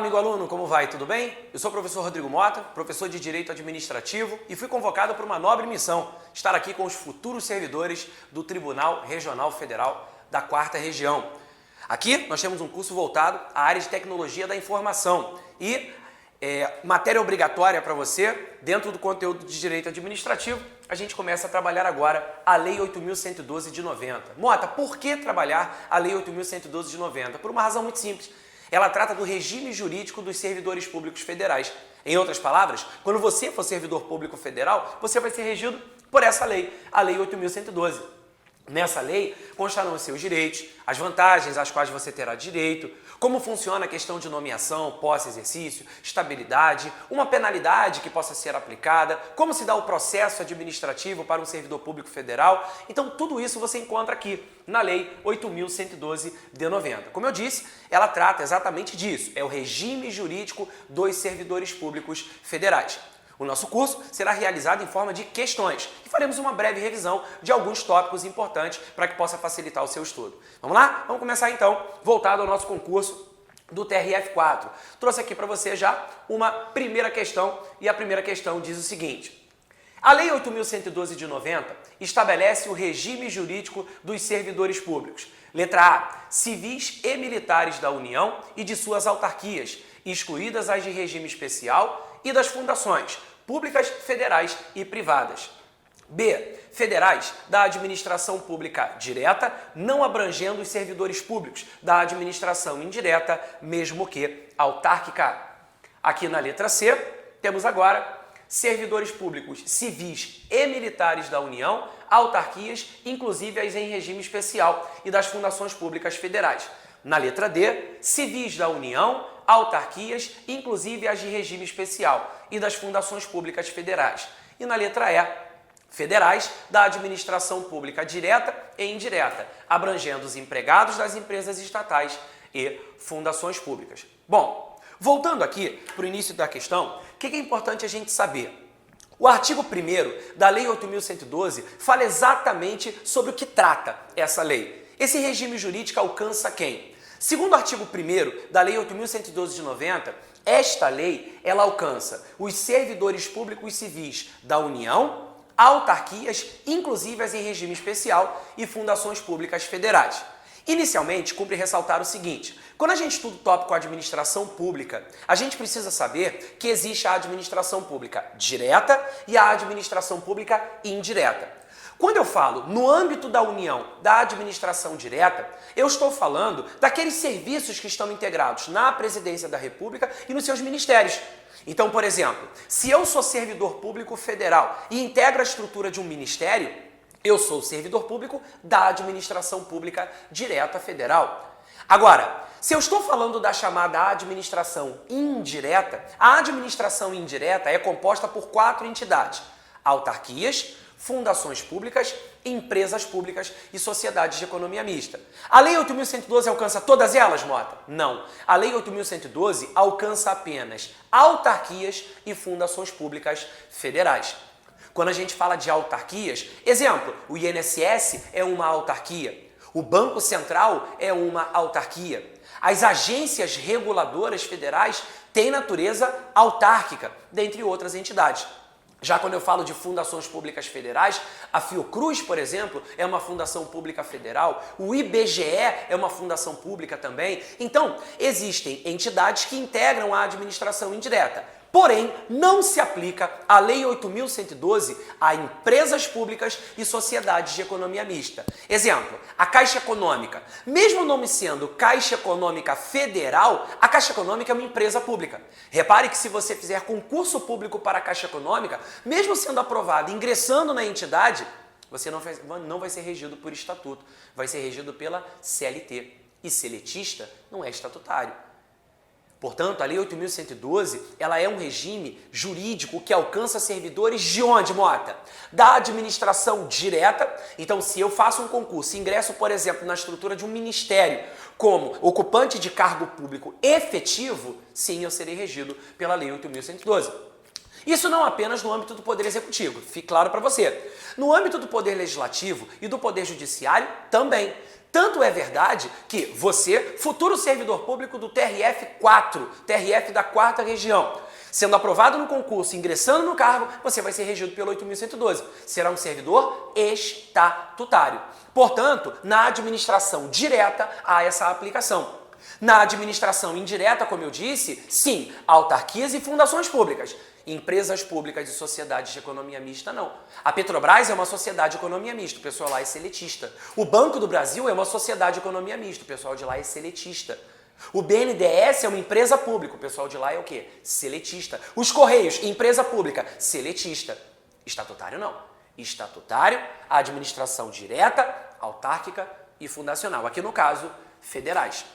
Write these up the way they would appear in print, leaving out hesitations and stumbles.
amigo aluno, como vai? Tudo bem? Eu sou o professor Rodrigo Mota, professor de Direito Administrativo e fui convocado por uma nobre missão, estar aqui com os futuros servidores do Tribunal Regional Federal da 4ª Região. Aqui nós temos um curso voltado à área de Tecnologia da Informação e matéria obrigatória para você, dentro do conteúdo de Direito Administrativo, a gente começa a trabalhar agora a Lei 8.112 de 90. Mota, por que trabalhar a Lei 8.112 de 90? Por uma razão muito simples. Ela trata do regime jurídico dos servidores públicos federais. Em outras palavras, quando você for servidor público federal, você vai ser regido por essa lei, a Lei 8.112. Nessa lei constarão os seus direitos, as vantagens às quais você terá direito, como funciona a questão de nomeação, posse, exercício, estabilidade, uma penalidade que possa ser aplicada, como se dá o processo administrativo para um servidor público federal. Então, tudo isso você encontra aqui na Lei 8.112 de 90. Como eu disse, ela trata exatamente disso, é o regime jurídico dos servidores públicos federais. O nosso curso será realizado em forma de questões e faremos uma breve revisão de alguns tópicos importantes para que possa facilitar o seu estudo. Vamos lá? Vamos começar então, voltado ao nosso concurso do TRF4. Trouxe aqui para você já uma primeira questão e a primeira questão diz o seguinte: a Lei 8.112 de 90 estabelece o regime jurídico dos servidores públicos. Letra A. Civis e militares da União e de suas autarquias, excluídas as de regime especial e das fundações públicas, federais e privadas. B. Federais da administração pública direta, não abrangendo os servidores públicos da administração indireta, mesmo que autárquica. Aqui na letra C, temos agora servidores públicos civis e militares da União, autarquias, inclusive as em regime especial, e das fundações públicas federais. Na letra D, civis da União, autarquias, inclusive as de regime especial, e das fundações públicas federais. E na letra E, federais da administração pública direta e indireta, abrangendo os empregados das empresas estatais e fundações públicas. Bom, voltando aqui para o início da questão, o que é importante a gente saber? O artigo 1º da Lei 8.112 fala exatamente sobre o que trata essa lei. Esse regime jurídico alcança quem? Segundo o artigo 1º da Lei 8.112 de 90, esta lei ela alcança os servidores públicos civis da União, autarquias, inclusive as em regime especial, e fundações públicas federais. Inicialmente, cumpre ressaltar o seguinte: quando a gente estuda o tópico administração pública, a gente precisa saber que existe a administração pública direta e a administração pública indireta. Quando eu falo no âmbito da União da administração direta, eu estou falando daqueles serviços que estão integrados na Presidência da República e nos seus ministérios. Então, por exemplo, se eu sou servidor público federal e integro a estrutura de um ministério, eu sou servidor público da administração pública direta federal. Agora, se eu estou falando da chamada administração indireta, a administração indireta é composta por 4 entidades: autarquias, fundações públicas, empresas públicas e sociedades de economia mista. A Lei 8.112 alcança todas elas, Mota? Não. A Lei 8.112 alcança apenas autarquias e fundações públicas federais. Quando a gente fala de autarquias, exemplo, o INSS é uma autarquia, o Banco Central é uma autarquia, as agências reguladoras federais têm natureza autárquica, dentre outras entidades. Já quando eu falo de fundações públicas federais, a Fiocruz, por exemplo, é uma fundação pública federal, o IBGE é uma fundação pública também. Então, existem entidades que integram a administração indireta. Porém, não se aplica a Lei 8.112 a empresas públicas e sociedades de economia mista. Exemplo, a Caixa Econômica. Mesmo o nome sendo Caixa Econômica Federal, a Caixa Econômica é uma empresa pública. Repare que se você fizer concurso público para a Caixa Econômica, mesmo sendo aprovado, ingressando na entidade, você não vai ser regido por estatuto, vai ser regido pela CLT. E seletista não é estatutário. Portanto, a Lei 8.112, ela é um regime jurídico que alcança servidores de onde, Mota? Da administração direta. Então, se eu faço um concurso e ingresso, por exemplo, na estrutura de um ministério como ocupante de cargo público efetivo, sim, eu serei regido pela Lei 8.112. Isso não apenas no âmbito do Poder Executivo, fique claro para você. No âmbito do Poder Legislativo e do Poder Judiciário também. Tanto é verdade que você, futuro servidor público do TRF4, TRF da 4ª Região, sendo aprovado no concurso, ingressando no cargo, você vai ser regido pelo 8.112. Será um servidor estatutário. Portanto, na administração direta há essa aplicação. Na administração indireta, como eu disse, sim, autarquias e fundações públicas. Empresas públicas e sociedades de economia mista, não. A Petrobras é uma sociedade de economia mista, o pessoal lá é seletista. O Banco do Brasil é uma sociedade de economia mista, o pessoal de lá é seletista. O BNDES é uma empresa pública, o pessoal de lá é o quê? Seletista. Os Correios, empresa pública, seletista. Estatutário, não. Estatutário, administração direta, autárquica e fundacional. Aqui no caso, federais.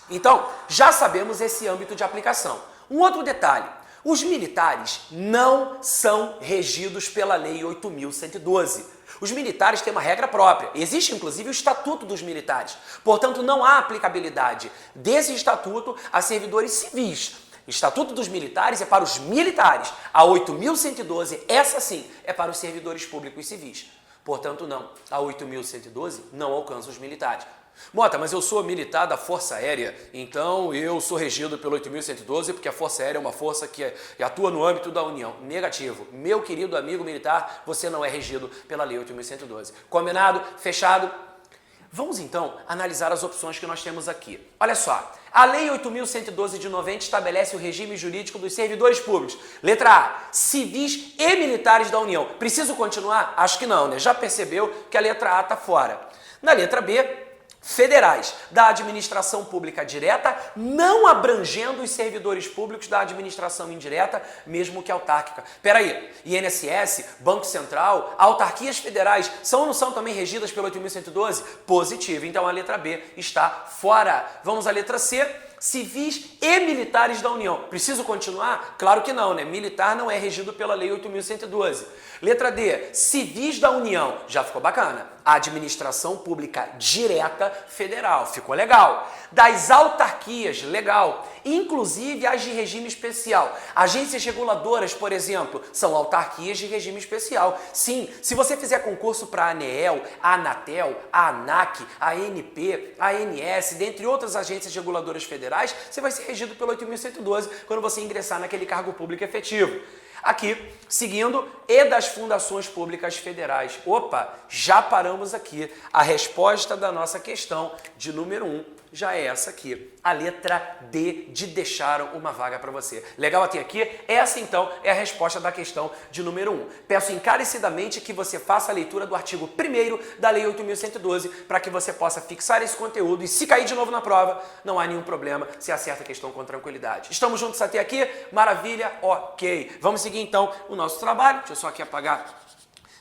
Então, já sabemos esse âmbito de aplicação. Um outro detalhe. Os militares não são regidos pela Lei 8.112. Os militares têm uma regra própria. Existe, inclusive, o Estatuto dos Militares. Portanto, não há aplicabilidade desse estatuto a servidores civis. O Estatuto dos Militares é para os militares. A 8.112, essa sim, é para os servidores públicos civis. Portanto, não. A 8.112 não alcança os militares. Mota, mas eu sou militar da Força Aérea, então eu sou regido pelo 8.112 porque a Força Aérea é uma força que atua no âmbito da União. Negativo. Meu querido amigo militar, você não é regido pela Lei 8.112. Combinado? Fechado? Vamos então analisar as opções que nós temos aqui. Olha só, a Lei 8.112 de 90 estabelece o regime jurídico dos servidores públicos. Letra A, civis e militares da União. Preciso continuar? Acho que não, né? Já percebeu que a letra A está fora. Na letra B, federais da administração pública direta, não abrangendo os servidores públicos da administração indireta, mesmo que autárquica. Peraí, INSS, Banco Central, autarquias federais são ou não são também regidas pelo 8.112? Positivo, então a letra B está fora. Vamos à letra C. Civis e militares da União. Preciso continuar? Claro que não, né? Militar não é regido pela Lei 8.112. Letra D, civis da União. Já ficou bacana. Administração pública direta federal. Ficou legal. Das autarquias, legal. Inclusive as de regime especial. Agências reguladoras, por exemplo, são autarquias de regime especial. Sim, se você fizer concurso para a ANEEL, a Anatel, a ANAC, a ANP, a ANS, dentre outras agências reguladoras federais, você vai ser regido pelo 8.112 quando você ingressar naquele cargo público efetivo. Aqui, seguindo, e das fundações públicas federais. Opa, já paramos aqui. A resposta da nossa questão de número 1 já é essa aqui. A letra D de deixaram uma vaga para você. Legal até aqui? Essa, então, é a resposta da questão de número 1. Peço encarecidamente que você faça a leitura do artigo 1º da Lei 8.112 para que você possa fixar esse conteúdo e, se cair de novo na prova, não há nenhum problema, você acerta a questão com tranquilidade. Estamos juntos até aqui? Maravilha? Ok. Vamos seguir, então, o nosso trabalho. Deixa eu só aqui apagar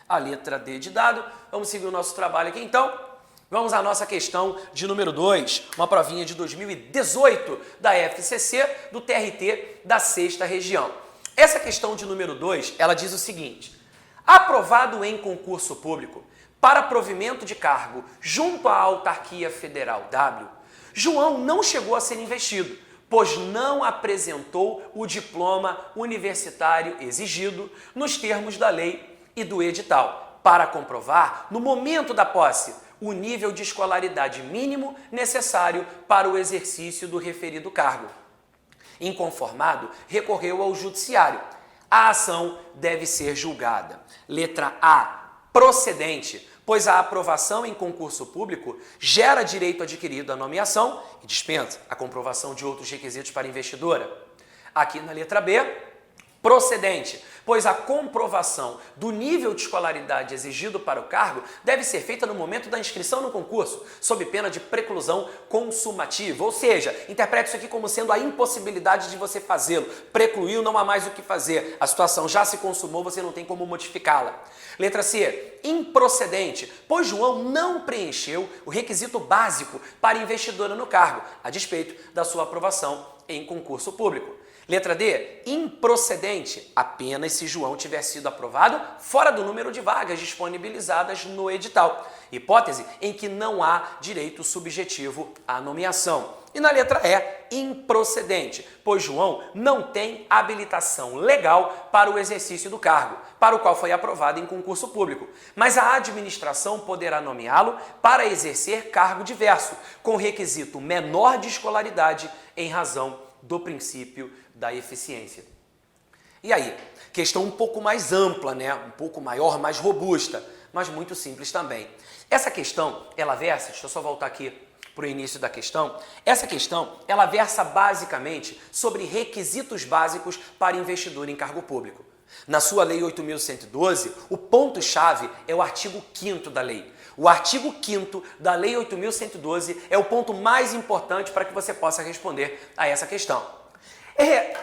a letra D de dado. Vamos seguir o nosso trabalho aqui, então. Vamos à nossa questão de número 2, uma provinha de 2018 da FCC, do TRT da 6ª Região. Essa questão de número 2, ela diz o seguinte: aprovado em concurso público para provimento de cargo junto à autarquia federal W, João não chegou a ser investido, pois não apresentou o diploma universitário exigido nos termos da lei e do edital, para comprovar, no momento da posse, o nível de escolaridade mínimo necessário para o exercício do referido cargo. Inconformado, recorreu ao judiciário. A ação deve ser julgada. Letra A, procedente, pois a aprovação em concurso público gera direito adquirido à nomeação e dispensa a comprovação de outros requisitos para a investidora. Aqui na letra B, procedente, pois a comprovação do nível de escolaridade exigido para o cargo deve ser feita no momento da inscrição no concurso, sob pena de preclusão consumativa. Ou seja, interprete isso aqui como sendo a impossibilidade de você fazê-lo. Precluiu, não há mais o que fazer. A situação já se consumou, você não tem como modificá-la. Letra C, improcedente, pois João não preencheu o requisito básico para investidora no cargo, a despeito da sua aprovação em concurso público. Letra D, improcedente, apenas se João tiver sido aprovado fora do número de vagas disponibilizadas no edital. Hipótese em que não há direito subjetivo à nomeação. E na letra E, improcedente, pois João não tem habilitação legal para o exercício do cargo, para o qual foi aprovado em concurso público, mas a administração poderá nomeá-lo para exercer cargo diverso, com requisito menor de escolaridade em razão do princípio da eficiência. E aí, questão um pouco mais ampla, né? Um pouco maior, mais robusta, mas muito simples também. Essa questão, ela versa, deixa eu só voltar aqui para o início da questão. Essa questão, ela versa basicamente sobre requisitos básicos para investidor em cargo público. Na sua Lei 8.112, o ponto-chave é o artigo 5º da lei. O artigo 5º da Lei 8.112 é o ponto mais importante para que você possa responder a essa questão.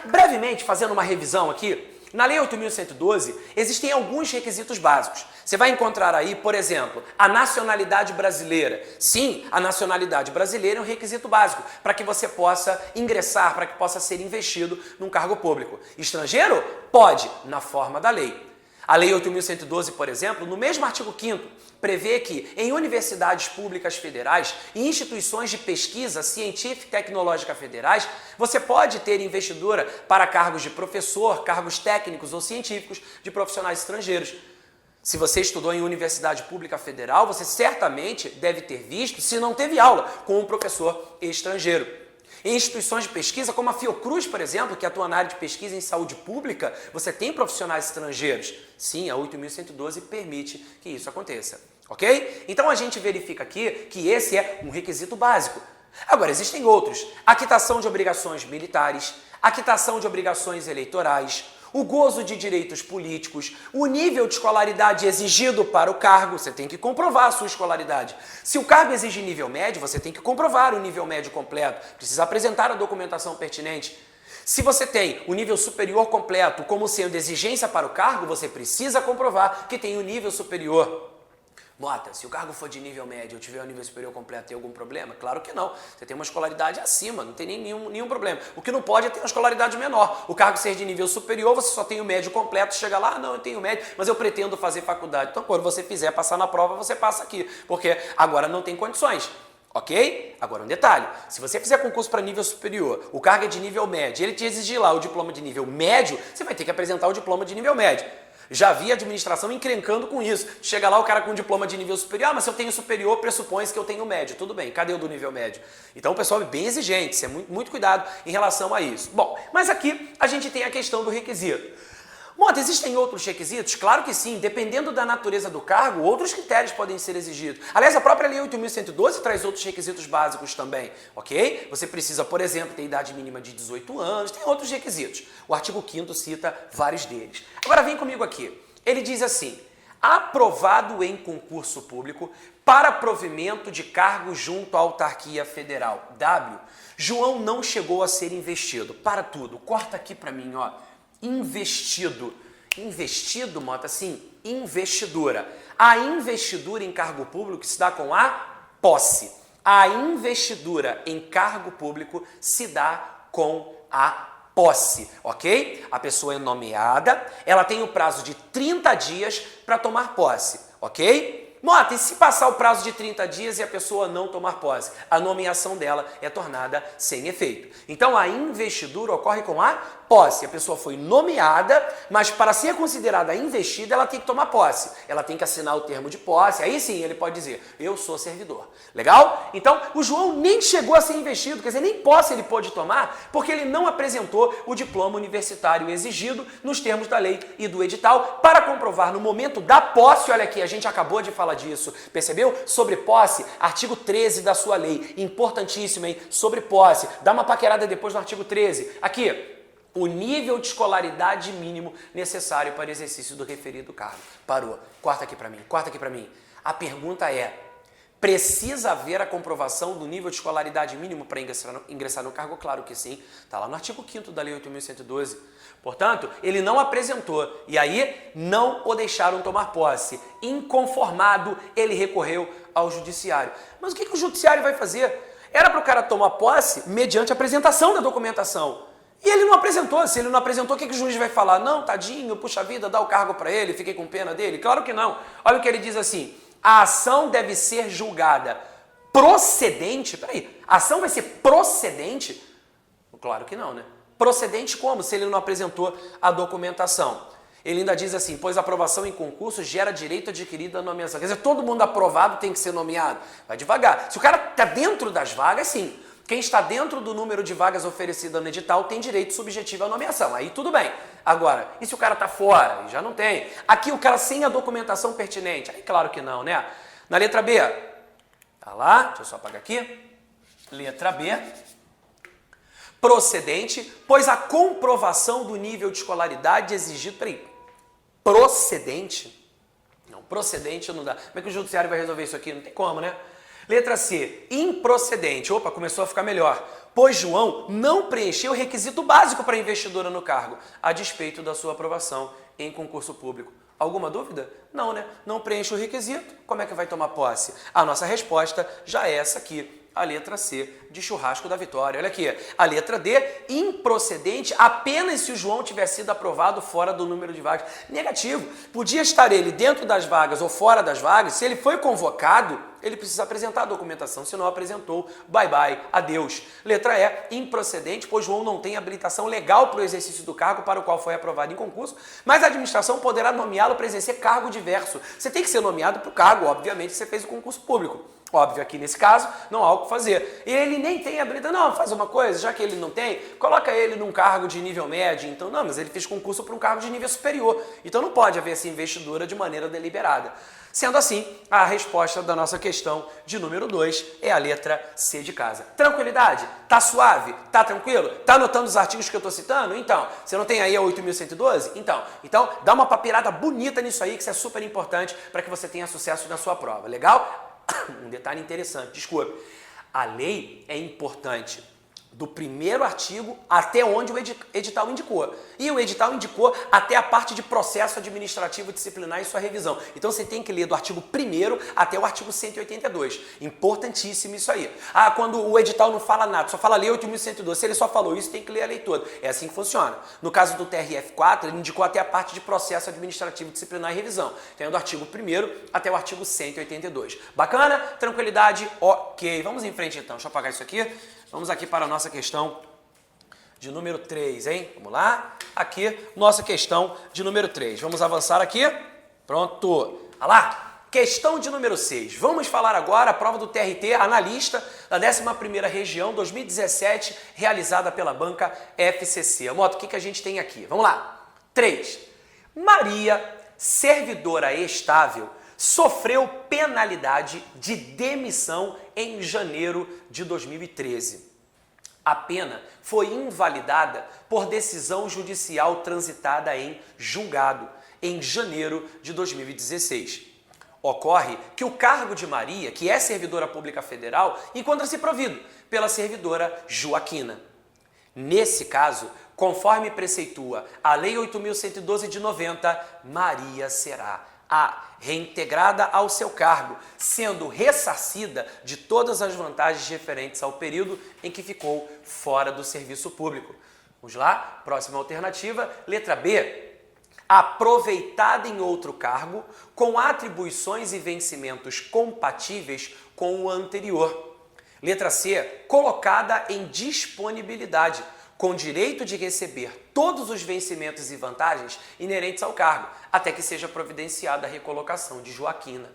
Brevemente, fazendo uma revisão aqui, na Lei 8.112 existem alguns requisitos básicos. Você vai encontrar aí, por exemplo, a nacionalidade brasileira. Sim, a nacionalidade brasileira é um requisito básico para que você possa ingressar, para que possa ser investido num cargo público. Estrangeiro? Pode, na forma da lei. A Lei 8.112, por exemplo, no mesmo artigo 5º, prevê que em universidades públicas federais e instituições de pesquisa científica e tecnológica federais, você pode ter investidura para cargos de professor, cargos técnicos ou científicos de profissionais estrangeiros. Se você estudou em universidade pública federal, você certamente deve ter visto, se não teve aula, com um professor estrangeiro. Em instituições de pesquisa, como a Fiocruz, por exemplo, que atua na área de pesquisa em saúde pública, você tem profissionais estrangeiros. Sim, a 8.112 permite que isso aconteça, ok? Então a gente verifica aqui que esse é um requisito básico. Agora, existem outros. A quitação de obrigações militares, a quitação de obrigações eleitorais, o gozo de direitos políticos, o nível de escolaridade exigido para o cargo, você tem que comprovar a sua escolaridade. Se o cargo exige nível médio, você tem que comprovar o nível médio completo, precisa apresentar a documentação pertinente. Se você tem o nível superior completo como sendo exigência para o cargo, você precisa comprovar que tem o nível superior. Mota, se o cargo for de nível médio, eu tiver o nível superior completo, tem algum problema? Claro que não. Você tem uma escolaridade acima, não tem nenhum problema. O que não pode é ter uma escolaridade menor. O cargo ser de nível superior, você só tem o médio completo, chega lá, não, eu tenho médio, mas eu pretendo fazer faculdade. Então, quando você fizer passar na prova, você passa aqui, porque agora não tem condições. Ok? Agora um detalhe, se você fizer concurso para nível superior, o cargo é de nível médio, ele te exigir lá o diploma de nível médio, você vai ter que apresentar o diploma de nível médio. Já vi a administração encrencando com isso. Chega lá o cara com um diploma de nível superior, mas se eu tenho superior, pressupõe que eu tenho médio. Tudo bem, cadê o do nível médio? Então o pessoal é bem exigente, você é muito cuidado em relação a isso. Bom, mas aqui a gente tem a questão do requisito. Mota, existem outros requisitos? Claro que sim, dependendo da natureza do cargo, outros critérios podem ser exigidos. Aliás, a própria Lei 8.112 traz outros requisitos básicos também, ok? Você precisa, por exemplo, ter idade mínima de 18 anos, tem outros requisitos. O artigo 5º cita vários deles. Agora vem comigo aqui. Ele diz assim, aprovado em concurso público para provimento de cargo junto à autarquia federal. W, João não chegou a ser investido. Para tudo, corta aqui para mim, ó. Investido. Investido, Mota, sim, investidura. A investidura em cargo público se dá com a posse. A investidura em cargo público se dá com a posse, ok? A pessoa é nomeada, ela tem o prazo de 30 dias para tomar posse, ok? Mota, e se passar o prazo de 30 dias e a pessoa não tomar posse? A nomeação dela é tornada sem efeito. Então, a investidura ocorre com a posse. A pessoa foi nomeada, mas para ser considerada investida, ela tem que tomar posse. Ela tem que assinar o termo de posse. Aí sim, ele pode dizer, eu sou servidor. Legal? Então, o João nem chegou a ser investido, quer dizer, nem posse ele pôde tomar, porque ele não apresentou o diploma universitário exigido nos termos da lei e do edital para comprovar no momento da posse. Olha aqui, a gente acabou de falar disso, percebeu? Sobre posse, artigo 13 da sua lei, importantíssimo, hein? Sobre posse, dá uma paquerada depois no artigo 13, aqui, o nível de escolaridade mínimo necessário para exercício do referido cargo. Parou, corta aqui para mim. A pergunta é, precisa haver a comprovação do nível de escolaridade mínimo para ingressar no cargo? Claro que sim, está lá no artigo 5º da Lei 8.112. Portanto, ele não apresentou e aí não o deixaram tomar posse. Inconformado, ele recorreu ao judiciário. Mas o que o judiciário vai fazer? Era para o cara tomar posse mediante a apresentação da documentação. E ele não apresentou. Se ele não apresentou, o que o juiz vai falar? Não, tadinho, puxa vida, dá o cargo para ele, fiquei com pena dele. Claro que não. Olha o que ele diz assim, a ação deve ser julgada procedente. Peraí, a ação vai ser procedente? Claro que não, né? Procedente como? Se ele não apresentou a documentação. Ele ainda diz assim, pois a aprovação em concurso gera direito adquirido à nomeação. Quer dizer, todo mundo aprovado tem que ser nomeado. Vai devagar. Se o cara está dentro das vagas, sim. Quem está dentro do número de vagas oferecidas no edital tem direito subjetivo à nomeação. Aí tudo bem. Agora, e se o cara está fora? Já não tem. Aqui o cara sem a documentação pertinente. Aí claro que não, né? Na letra B, tá lá, deixa eu só apagar aqui. Letra B. Procedente, pois a comprovação do nível de escolaridade exigido... Peraí. Procedente? Não, procedente não dá. Como é que o judiciário vai resolver isso aqui? Não tem como, né? Letra C, improcedente. Opa, começou a ficar melhor. Pois João não preencheu o requisito básico para investidura no cargo, a despeito da sua aprovação em concurso público. Alguma dúvida? Não, né? Não preenche o requisito, como é que vai tomar posse? A nossa resposta já é essa aqui. A letra C, de churrasco da vitória. Olha aqui, a letra D, improcedente apenas se o João tiver sido aprovado fora do número de vagas. Negativo. Podia estar ele dentro das vagas ou fora das vagas. Se ele foi convocado, ele precisa apresentar a documentação. Se não apresentou, bye bye, adeus. Letra E, improcedente, pois João não tem habilitação legal para o exercício do cargo para o qual foi aprovado em concurso, mas a administração poderá nomeá-lo para exercer cargo diverso. Você tem que ser nomeado para o cargo, obviamente, se você fez o concurso público. Óbvio, aqui nesse caso, não há o que fazer. E ele nem tem habilitação. Não, faz uma coisa, já que ele não tem, coloca ele num cargo de nível médio. Então, não, mas ele fez concurso para um cargo de nível superior. Então, não pode haver essa investidura de maneira deliberada. Sendo assim, a resposta da nossa questão de número 2 é a letra C de casa. Tranquilidade? Tá suave? Tá tranquilo? Tá anotando os artigos que eu tô citando? Então, você não tem aí a 8.112? Então, dá uma papirada bonita nisso aí, que isso é super importante para que você tenha sucesso na sua prova. Legal? Um detalhe interessante, desculpe. A lei é importante do primeiro artigo até onde o edital indicou. E o edital indicou até a parte de processo administrativo disciplinar e sua revisão. Então você tem que ler do artigo 1º até o artigo 182. Importantíssimo isso aí. Ah, quando o edital não fala nada, só fala lei 8.112. Se ele só falou isso, tem que ler a lei toda. É assim que funciona. No caso do TRF4, ele indicou até a parte de processo administrativo disciplinar e revisão. Tem do artigo 1º até o artigo 182. Bacana? Tranquilidade? Ok. Vamos em frente então. Deixa eu apagar isso aqui. Vamos aqui para a nossa questão de número 3, hein? Vamos lá? Aqui, nossa questão de número 3. Vamos avançar aqui. Pronto. Olha lá. Questão de número 6. Vamos falar agora a prova do TRT analista da 11ª região 2017, realizada pela banca FCC. Moto, o que a gente tem aqui? Vamos lá. 3. Maria, servidora estável, sofreu penalidade de demissão em janeiro de 2013. A pena foi invalidada por decisão judicial transitada em julgado em janeiro de 2016. Ocorre que o cargo de Maria, que é servidora pública federal, encontra-se provido pela servidora Joaquina. Nesse caso, conforme preceitua a Lei 8.112 de 90, Maria será reintegrada ao seu cargo, sendo ressarcida de todas as vantagens referentes ao período em que ficou fora do serviço público. Vamos lá? Próxima alternativa, letra B. Aproveitada em outro cargo, com atribuições e vencimentos compatíveis com o anterior. Letra C. Colocada em disponibilidade, com direito de receber todos os vencimentos e vantagens inerentes ao cargo, até que seja providenciada a recolocação de Joaquina.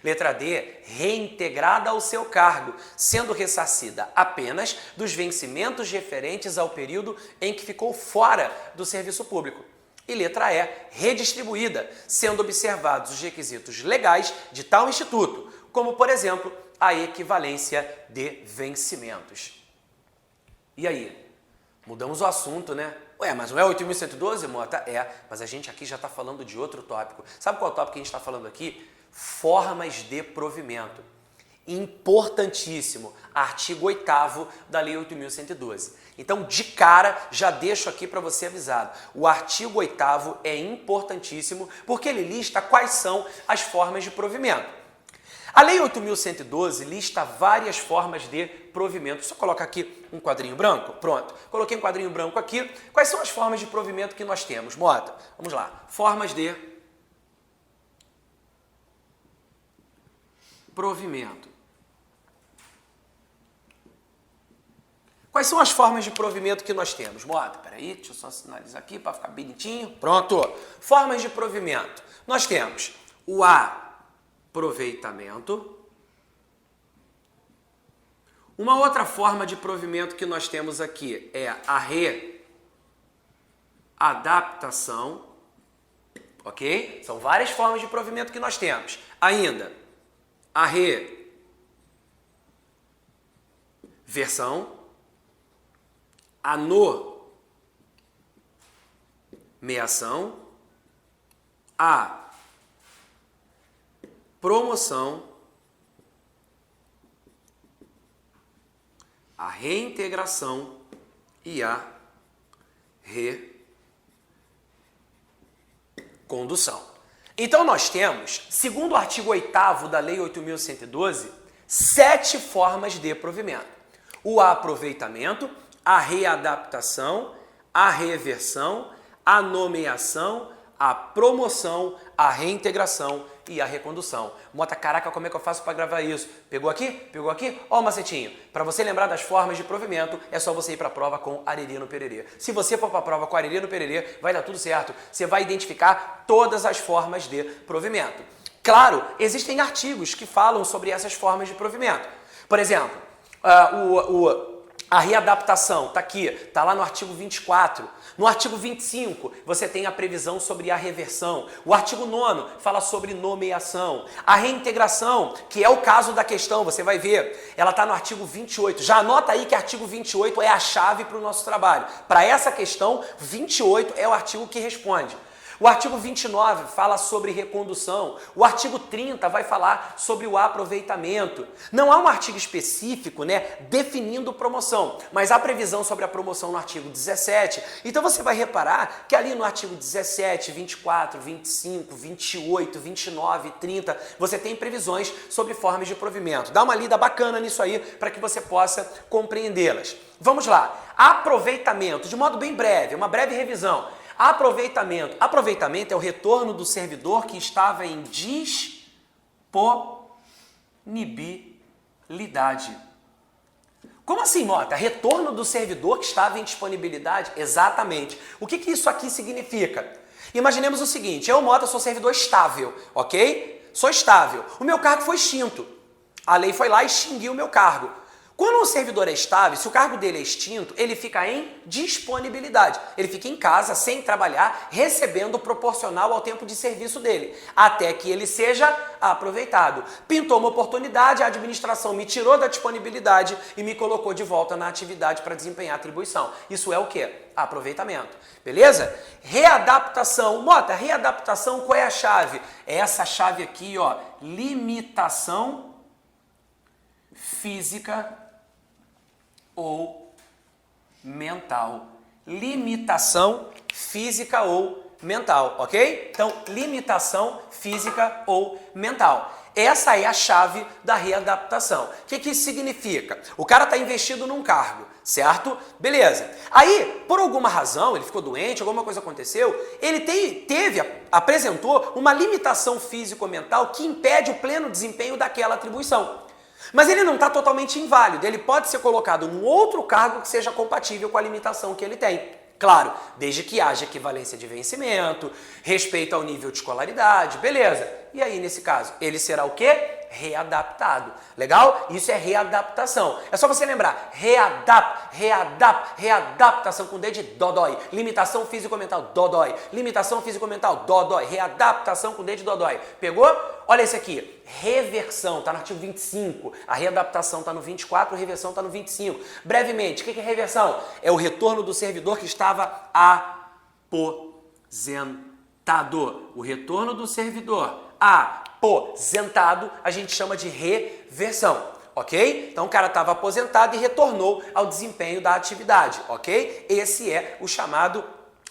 Letra D, reintegrada ao seu cargo, sendo ressarcida apenas dos vencimentos referentes ao período em que ficou fora do serviço público. E letra E, redistribuída, sendo observados os requisitos legais de tal instituto, como, por exemplo, a equivalência de vencimentos. E aí? Mudamos o assunto, né? Ué, mas não é 8.112, Mota? É, mas a gente aqui já está falando de outro tópico. Sabe qual é o tópico que a gente está falando aqui? Formas de provimento. Importantíssimo, artigo 8º da Lei 8.112. Então, de cara, já deixo aqui para você avisado. O artigo 8º é importantíssimo porque ele lista quais são as formas de provimento. A Lei 8.112 lista várias formas de provimento. Só coloca aqui um quadrinho branco. Pronto. Coloquei um quadrinho branco aqui. Quais são as formas de provimento que nós temos, Mota? Vamos lá. Formas de provimento. Quais são as formas de provimento que nós temos? Mota, peraí, deixa eu só sinalizar aqui para ficar bonitinho. Pronto. Formas de provimento. Nós temos o aproveitamento. Uma outra forma de provimento que nós temos aqui é a readaptação, ok? São várias formas de provimento que nós temos. Ainda, a reversão, a nomeação, a promoção, a reintegração e a recondução. Então nós temos, segundo o artigo 8º da Lei 8.112, 7 formas de provimento. O aproveitamento, a readaptação, a reversão, a nomeação, a promoção, a reintegração e a recondução. Mota, caraca, como é que eu faço para gravar isso? Pegou aqui? Pegou aqui? Ó o macetinho. Para você lembrar das formas de provimento, é só você ir para a prova com arerê no pererê. Se você for para a prova com arerê no pererê, vai dar tudo certo. Você vai identificar todas as formas de provimento. Claro, existem artigos que falam sobre essas formas de provimento. Por exemplo, a readaptação está aqui, está lá no artigo 24. No artigo 25, você tem a previsão sobre a reversão. O artigo 9º fala sobre nomeação. A reintegração, que é o caso da questão, você vai ver, ela está no artigo 28. Já anota aí que artigo 28 é a chave para o nosso trabalho. Para essa questão, 28 é o artigo que responde. O artigo 29 fala sobre recondução. O artigo 30 vai falar sobre o aproveitamento. Não há um artigo específico, definindo promoção, mas há previsão sobre a promoção no artigo 17. Então você vai reparar que ali no artigo 17, 24, 25, 28, 29, 30, você tem previsões sobre formas de provimento. Dá uma lida bacana nisso aí para que você possa compreendê-las. Vamos lá. Aproveitamento, de modo bem breve, uma breve revisão. Aproveitamento. Aproveitamento é o retorno do servidor que estava em disponibilidade. Como assim, Mota? Retorno do servidor que estava em disponibilidade? Exatamente. O que isso aqui significa? Imaginemos o seguinte, eu, Mota, sou servidor estável, ok? Sou estável. O meu cargo foi extinto. A lei foi lá e extinguiu o meu cargo. Quando um servidor é estável, se o cargo dele é extinto, ele fica em disponibilidade. Ele fica em casa, sem trabalhar, recebendo proporcional ao tempo de serviço dele, até que ele seja aproveitado. Pintou uma oportunidade, a administração me tirou da disponibilidade e me colocou de volta na atividade para desempenhar a atribuição. Isso é o quê? Aproveitamento. Beleza? Readaptação. Mota, readaptação, qual é a chave? É essa chave aqui, ó, limitação física ou mental. Limitação física ou mental, ok? Então, limitação física ou mental. Essa é a chave da readaptação. O que isso significa? O cara está investido num cargo, certo? Beleza. Aí, por alguma razão, ele ficou doente, alguma coisa aconteceu, ele apresentou uma limitação físico-mental que impede o pleno desempenho daquela atribuição. Mas ele não está totalmente inválido, ele pode ser colocado num outro cargo que seja compatível com a limitação que ele tem. Claro, desde que haja equivalência de vencimento, respeito ao nível de escolaridade, beleza. E aí, nesse caso, ele será o quê? Readaptado. Legal? Isso é readaptação. É só você lembrar, readaptação com D de dodói. Limitação físico-mental, dodói. Limitação físico-mental, dodói. Readaptação com D de dodói. Pegou? Olha esse aqui, reversão, está no artigo 25. A readaptação está no 24, a reversão está no 25. Brevemente, o que é reversão? É o retorno do servidor que estava aposentado. O retorno do servidor aposentado, a gente chama de reversão, ok? Então o cara estava aposentado e retornou ao desempenho da atividade, ok? Esse é o chamado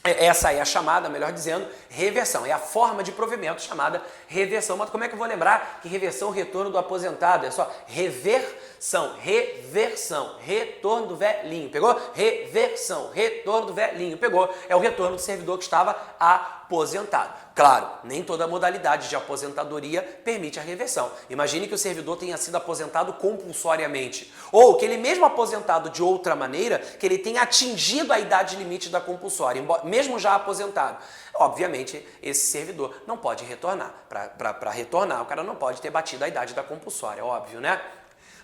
Essa é a chamada, melhor dizendo, reversão. É a forma de provimento chamada reversão. Mas como é que eu vou lembrar que reversão é o retorno do aposentado? É só reversão, reversão, retorno do velhinho. Pegou? Reversão, retorno do velhinho. Pegou? É o retorno do servidor que estava aposentado. Claro, nem toda modalidade de aposentadoria permite a reversão. Imagine que o servidor tenha sido aposentado compulsoriamente. Ou que ele mesmo aposentado de outra maneira, que ele tenha atingido a idade limite da compulsória, mesmo já aposentado. Obviamente, esse servidor não pode retornar. Para retornar, o cara não pode ter batido a idade da compulsória, óbvio, né?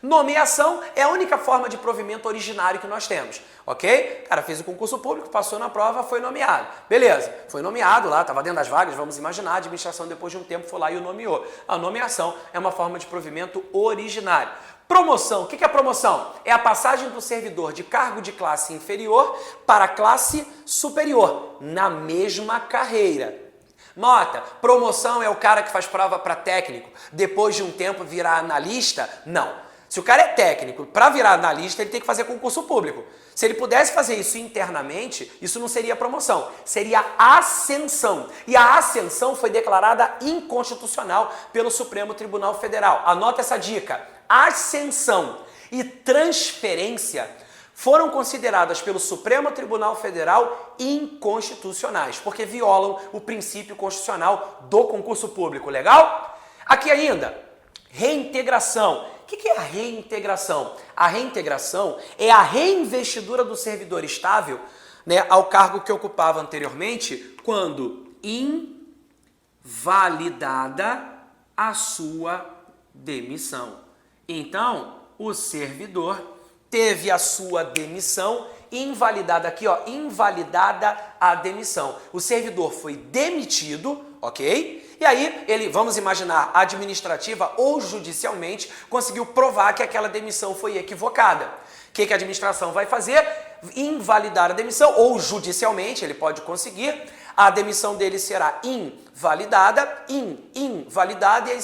Nomeação é a única forma de provimento originário que nós temos, ok? O cara fez o concurso público, passou na prova, foi nomeado. Beleza, foi nomeado lá, estava dentro das vagas, vamos imaginar, a administração depois de um tempo foi lá e o nomeou. A nomeação é uma forma de provimento originário. Promoção, o que é promoção? É a passagem do servidor de cargo de classe inferior para classe superior, na mesma carreira. Nota, promoção é o cara que faz prova para técnico, depois de um tempo virar analista? Não. Se o cara é técnico, para virar analista, ele tem que fazer concurso público. Se ele pudesse fazer isso internamente, isso não seria promoção, seria ascensão. E a ascensão foi declarada inconstitucional pelo Supremo Tribunal Federal. Anota essa dica. Ascensão e transferência foram consideradas pelo Supremo Tribunal Federal inconstitucionais, porque violam o princípio constitucional do concurso público. Legal? Aqui ainda, reintegração. O que é a reintegração? A reintegração é a reinvestidura do servidor estável, né, ao cargo que ocupava anteriormente, quando invalidada a sua demissão. Então, o servidor teve a sua demissão invalidada aqui, ó, invalidada a demissão. O servidor foi demitido, ok? E aí, ele, vamos imaginar, administrativa ou judicialmente, conseguiu provar que aquela demissão foi equivocada. O que a administração vai fazer? Invalidar a demissão, ou judicialmente, ele pode conseguir, a demissão dele será invalidada, invalidada, e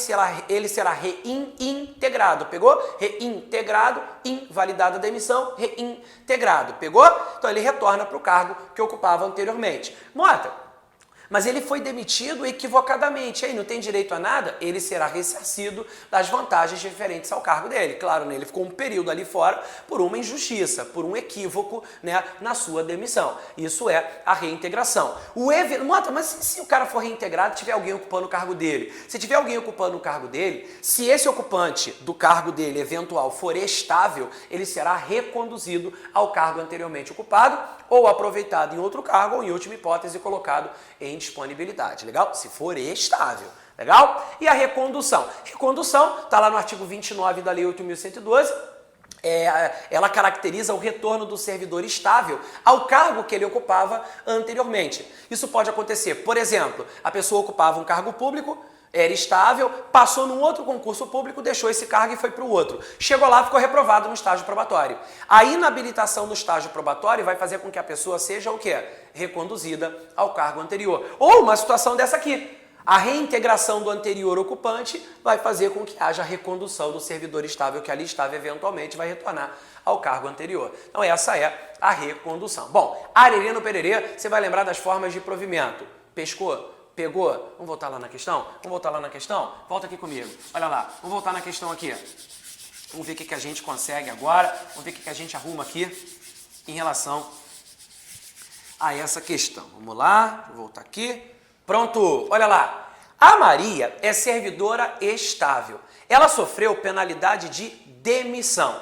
ele será reintegrado. Pegou? Reintegrado, invalidada a demissão, reintegrado. Pegou? Então ele retorna para o cargo que ocupava anteriormente. Nota! Mas ele foi demitido equivocadamente, aí não tem direito a nada, ele será ressarcido das vantagens referentes ao cargo dele. Claro, né, ele ficou um período ali fora por uma injustiça, por um equívoco, né, na sua demissão. Isso é a reintegração. Nota, mas se o cara for reintegrado, tiver alguém ocupando o cargo dele, se tiver alguém ocupando o cargo dele, se esse ocupante do cargo dele eventual for estável, ele será reconduzido ao cargo anteriormente ocupado ou aproveitado em outro cargo ou, em última hipótese, colocado em disponibilidade, legal? Se for estável, legal? E a recondução? Recondução, está lá no artigo 29 da Lei 8.112, ela caracteriza o retorno do servidor estável ao cargo que ele ocupava anteriormente. Isso pode acontecer, por exemplo, a pessoa ocupava um cargo público, era estável, passou num outro concurso público, deixou esse cargo e foi para o outro. Chegou lá, ficou reprovado no estágio probatório. A inabilitação no estágio probatório vai fazer com que a pessoa seja o quê? Reconduzida ao cargo anterior. Ou uma situação dessa aqui. A reintegração do anterior ocupante vai fazer com que haja recondução do servidor estável que ali estava, eventualmente vai retornar ao cargo anterior. Então essa é a recondução. Bom, arerê no pererê, você vai lembrar das formas de provimento. Pescou? Pegou? Vamos voltar lá na questão? Vamos voltar lá na questão? Volta aqui comigo. Olha lá, vamos voltar na questão aqui. Vamos ver o que a gente consegue agora. Vamos ver o que a gente arruma aqui em relação a essa questão. Vamos lá, vou voltar aqui. Pronto, olha lá. A Maria é servidora estável. Ela sofreu penalidade de demissão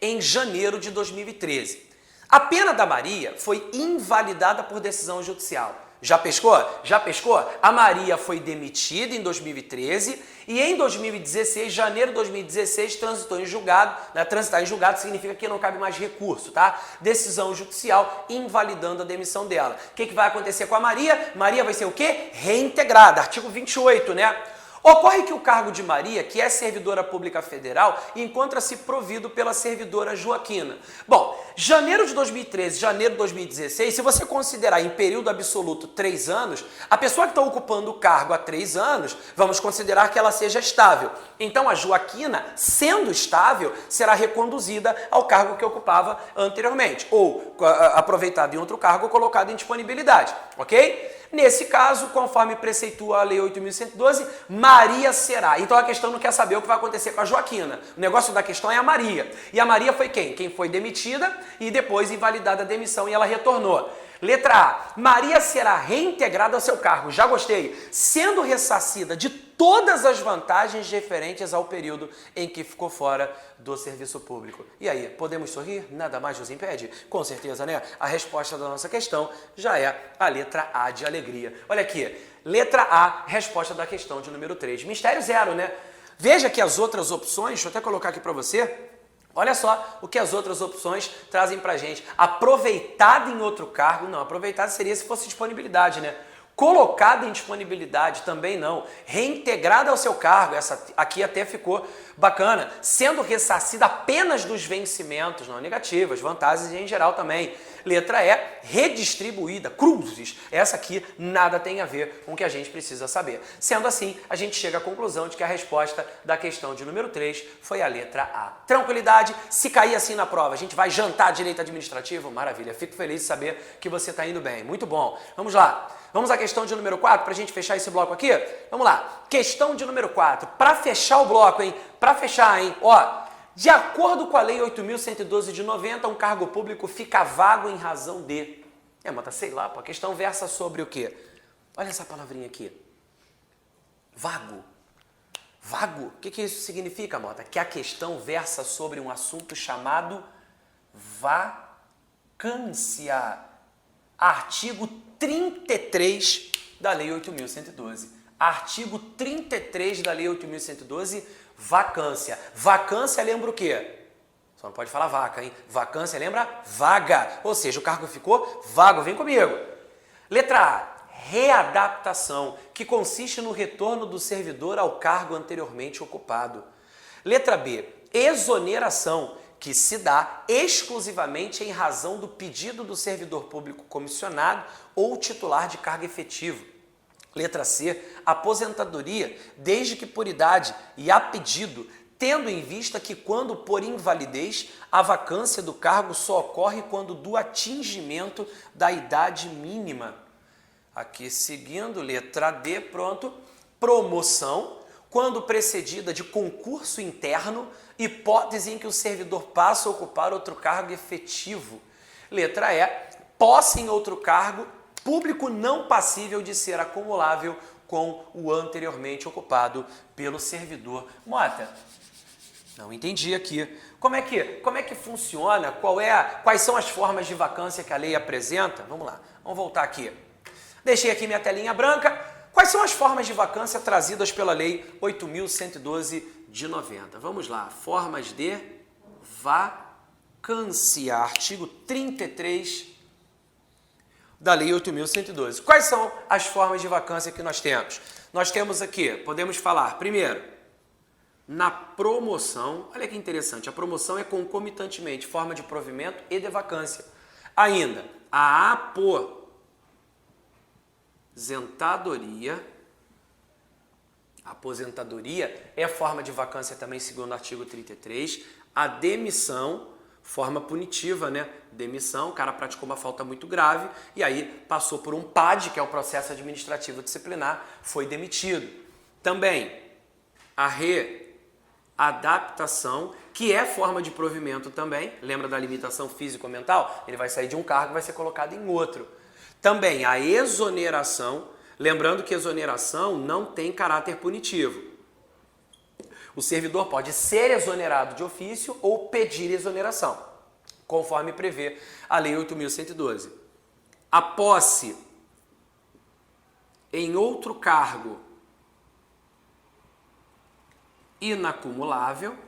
em janeiro de 2013. A pena da Maria foi invalidada por decisão judicial. Já pescou? Já pescou? A Maria foi demitida em 2013 e em 2016, janeiro de 2016, transitou em julgado. Né? Transitar em julgado significa que não cabe mais recurso, tá? Decisão judicial invalidando a demissão dela. O que vai acontecer com a Maria? Maria vai ser o quê? Reintegrada. Artigo 28, né? Ocorre que o cargo de Maria, que é servidora pública federal, encontra-se provido pela servidora Joaquina. Bom, janeiro de 2013, janeiro de 2016, se você considerar em período absoluto 3 anos, a pessoa que está ocupando o cargo há 3 anos, vamos considerar que ela seja estável. Então a Joaquina, sendo estável, será reconduzida ao cargo que ocupava anteriormente, ou aproveitada em outro cargo ou colocada em disponibilidade, ok? Nesse caso, conforme preceitua a Lei 8.112, Maria será. Então a questão não quer saber o que vai acontecer com a Joaquina. O negócio da questão é a Maria. E a Maria foi quem? Quem foi demitida e depois invalidada a demissão e ela retornou. Letra A. Maria será reintegrada ao seu cargo. Já gostei. Sendo ressarcida de todas as vantagens referentes ao período em que ficou fora do serviço público. E aí, podemos sorrir? Nada mais nos impede? Com certeza, né? A resposta da nossa questão já é a letra A de alegria. Olha aqui. Letra A, resposta da questão de número 3. Mistério zero, né? Veja que as outras opções, deixa eu até colocar aqui para você. Olha só o que as outras opções trazem pra gente. Aproveitada em outro cargo, não, aproveitada seria se fosse disponibilidade, né? Colocada em disponibilidade, também não. Reintegrada ao seu cargo, essa aqui até ficou bacana. Sendo ressarcida apenas dos vencimentos, não negativas, vantagens em geral também. Letra E, redistribuída, cruzes. Essa aqui nada tem a ver com o que a gente precisa saber. Sendo assim, a gente chega à conclusão de que a resposta da questão de número 3 foi a letra A. Tranquilidade, se cair assim na prova, a gente vai jantar direito administrativo? Maravilha, fico feliz de saber que você está indo bem. Muito bom. Vamos lá. Vamos à questão de número 4 para a gente fechar esse bloco aqui? Vamos lá. Questão de número 4. Para fechar o bloco, hein? Para fechar, hein? Ó, de acordo com a Lei 8.112 de 90, um cargo público fica vago em razão de... Mota, sei lá, pô, a questão versa sobre o quê? Olha essa palavrinha aqui. Vago. Vago? O que isso significa, Mota? Que a questão versa sobre um assunto chamado vacância. Artigo 33 da Lei 8.112. Artigo 33 da Lei 8.112, vacância. Vacância lembra o quê? Só não pode falar vaca, hein? Vacância lembra vaga. Ou seja, o cargo ficou vago. Vem comigo. Letra A. Readaptação, que consiste no retorno do servidor ao cargo anteriormente ocupado. Letra B. Exoneração, que se dá exclusivamente em razão do pedido do servidor público comissionado ou titular de cargo efetivo. Letra C, aposentadoria, desde que por idade e a pedido, tendo em vista que quando por invalidez, a vacância do cargo só ocorre quando do atingimento da idade mínima. Aqui seguindo, letra D, pronto, promoção, quando precedida de concurso interno, hipótese em que o servidor passa a ocupar outro cargo efetivo. Letra E, posse em outro cargo público não passível de ser acumulável com o anteriormente ocupado pelo servidor. Mota, não entendi aqui. Como é que funciona? Quais são as formas de vacância que a lei apresenta? Vamos lá, vamos voltar aqui. Deixei aqui minha telinha branca. Quais são as formas de vacância trazidas pela Lei 8.112 de 90? Vamos lá, formas de vacância, artigo 33 da Lei 8.112. Quais são as formas de vacância que nós temos? Nós temos aqui, podemos falar, primeiro, na promoção, olha que interessante, a promoção é concomitantemente forma de provimento e de vacância. Ainda, a aposentadoria é forma de vacância também segundo o artigo 33. A demissão, forma punitiva, né? Demissão, o cara praticou uma falta muito grave e aí passou por um PAD, que é o processo administrativo disciplinar, foi demitido. Também a readaptação, que é forma de provimento também, lembra da limitação físico-mental? Ele vai sair de um cargo e vai ser colocado em outro. Também a exoneração, lembrando que exoneração não tem caráter punitivo. O servidor pode ser exonerado de ofício ou pedir exoneração, conforme prevê a Lei 8.112. A posse em outro cargo inacumulável.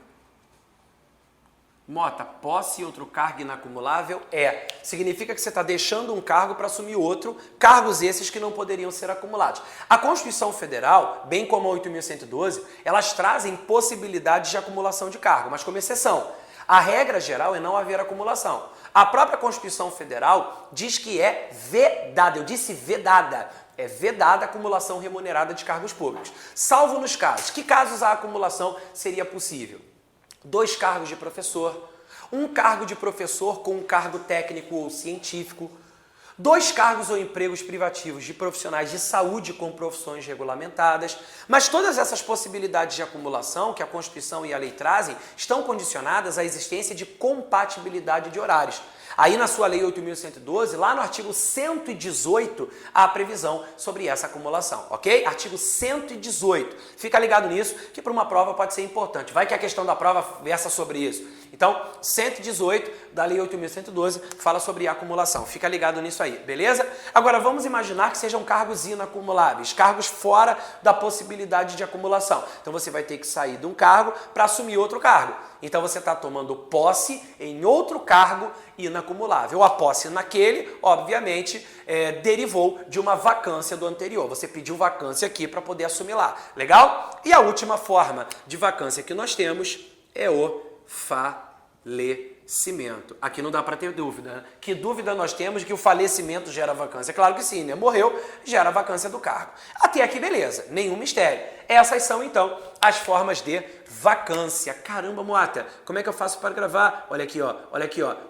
Mota, posse em outro cargo inacumulável significa que você está deixando um cargo para assumir outro, cargos esses que não poderiam ser acumulados. A Constituição Federal, bem como a 8.112, elas trazem possibilidades de acumulação de cargo, mas como exceção. A regra geral é não haver acumulação. A própria Constituição Federal diz que é vedada, eu disse vedada, é vedada a acumulação remunerada de cargos públicos, salvo nos casos. Que casos a acumulação seria possível? 2 cargos de professor, 1 cargo de professor com um cargo técnico ou científico, 2 cargos ou empregos privativos de profissionais de saúde com profissões regulamentadas, mas todas essas possibilidades de acumulação que a Constituição e a lei trazem estão condicionadas à existência de compatibilidade de horários. Aí na sua Lei 8.112, lá no artigo 118, há a previsão sobre essa acumulação, ok? Artigo 118. Fica ligado nisso, que para uma prova pode ser importante. Vai que a questão da prova versa sobre isso. Então, 118 da Lei 8.112 fala sobre a acumulação. Fica ligado nisso aí, beleza? Agora, vamos imaginar que sejam cargos inacumuláveis, cargos fora da possibilidade de acumulação. Então, você vai ter que sair de um cargo para assumir outro cargo. Então, você está tomando posse em outro cargo inacumulável. A posse naquele, obviamente, derivou de uma vacância do anterior. Você pediu vacância aqui para poder assumir lá. Legal? E a última forma de vacância que nós temos é o falecimento. Aqui não dá para ter dúvida, né? Que dúvida nós temos de que o falecimento gera vacância? Claro que sim, né? Morreu, gera vacância do cargo. Até aqui, beleza, nenhum mistério. Essas são, então, as formas de vacância. Caramba, Moata, como é que eu faço para gravar? Olha aqui, ó,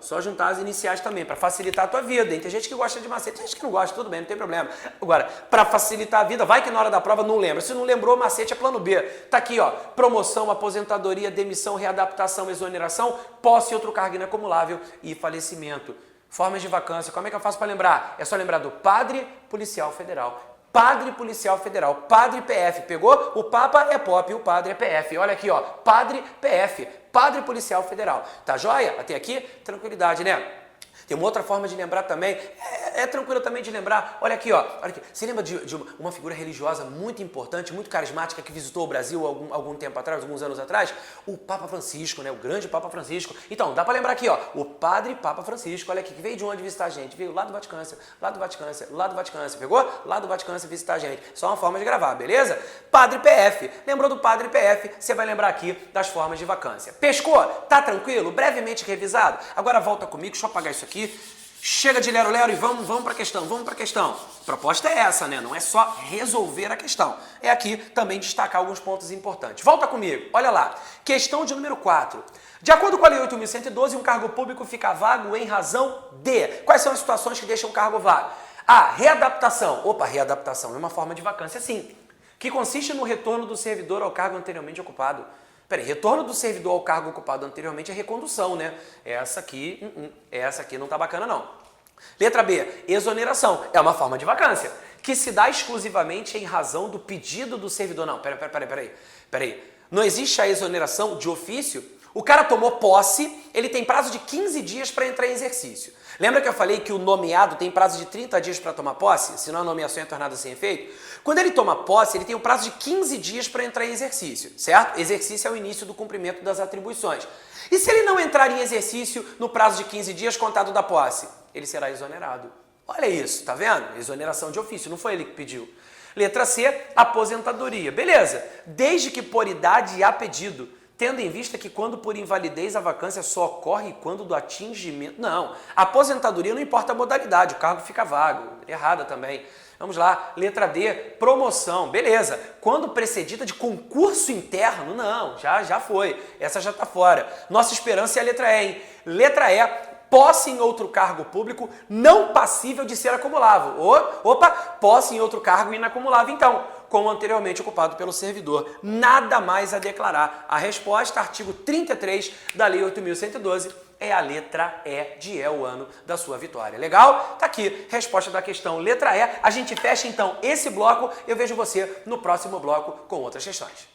só juntar as iniciais também, para facilitar a tua vida, hein? Tem gente que gosta de macete, tem gente que não gosta, tudo bem, não tem problema. Agora, para facilitar a vida, vai que na hora da prova não lembra. Se não lembrou, macete é plano B. Tá aqui, ó, promoção, aposentadoria, demissão, readaptação, exoneração, posse, outro cargo inacumulável e falecimento. Formas de vacância, como é que eu faço para lembrar? É só lembrar do Padre Policial Federal. Padre Policial Federal, Padre PF, pegou? O Papa é POP e o Padre é PF. Olha aqui, ó, Padre PF, Padre Policial Federal. Tá joia? Até aqui, tranquilidade, né? Tem uma outra forma de lembrar também, é tranquilo também de lembrar, olha aqui, ó, olha aqui. Você lembra de uma figura religiosa muito importante, muito carismática, que visitou o Brasil algum tempo atrás, alguns anos atrás? O Papa Francisco, né? O grande Papa Francisco. Então, dá para lembrar aqui, ó, o Padre Papa Francisco, olha aqui, que veio de onde visitar a gente? Veio lá do Vaticano, pegou? Lá do Vaticano visitar a gente. Só uma forma de gravar, beleza? Padre PF, lembrou do Padre PF, você vai lembrar aqui das formas de vacância. Pescou? Tá tranquilo? Brevemente revisado? Agora volta comigo, deixa eu apagar isso aqui. Chega de lero-lero e vamos para a questão, A proposta é essa, né? Não é só resolver a questão. É aqui também destacar alguns pontos importantes. Volta comigo, olha lá. Questão de número 4. De acordo com a Lei 8.112, um cargo público fica vago em razão de... Quais são as situações que deixam o cargo vago? A. Readaptação. Opa, readaptação é uma forma de vacância, sim. Que consiste no retorno do servidor ao cargo anteriormente ocupado. Peraí, retorno do servidor ao cargo ocupado anteriormente é recondução, né? Essa aqui não tá bacana, não. Letra B, exoneração. É uma forma de vacância, que se dá exclusivamente em razão do pedido do servidor. Não, peraí. Não existe a exoneração de ofício? O cara tomou posse, ele tem prazo de 15 dias para entrar em exercício. Lembra que eu falei que o nomeado tem prazo de 30 dias para tomar posse? Senão a nomeação é tornada sem efeito? Quando ele toma posse, ele tem o prazo de 15 dias para entrar em exercício, certo? Exercício é o início do cumprimento das atribuições. E se ele não entrar em exercício no prazo de 15 dias contado da posse? Ele será exonerado. Olha isso, tá vendo? Exoneração de ofício, não foi ele que pediu. Letra C, aposentadoria. Beleza, desde que por idade há pedido, tendo em vista que quando por invalidez a vacância só ocorre quando do atingimento... Não, aposentadoria não importa a modalidade, o cargo fica vago. Errada também. Vamos lá, letra D, promoção. Beleza, quando precedida de concurso interno? Não, já foi. Essa já está fora. Nossa esperança é a letra E, hein? Letra E, posse em outro cargo público não passível de ser acumulável. Opa, posse em outro cargo inacumulável, então, como anteriormente ocupado pelo servidor. Nada mais a declarar. A resposta, artigo 33 da Lei 8.112, é a letra E de o ano da sua vitória. Legal? Tá aqui, resposta da questão letra E. A gente fecha então esse bloco. Eu vejo você no próximo bloco com outras questões.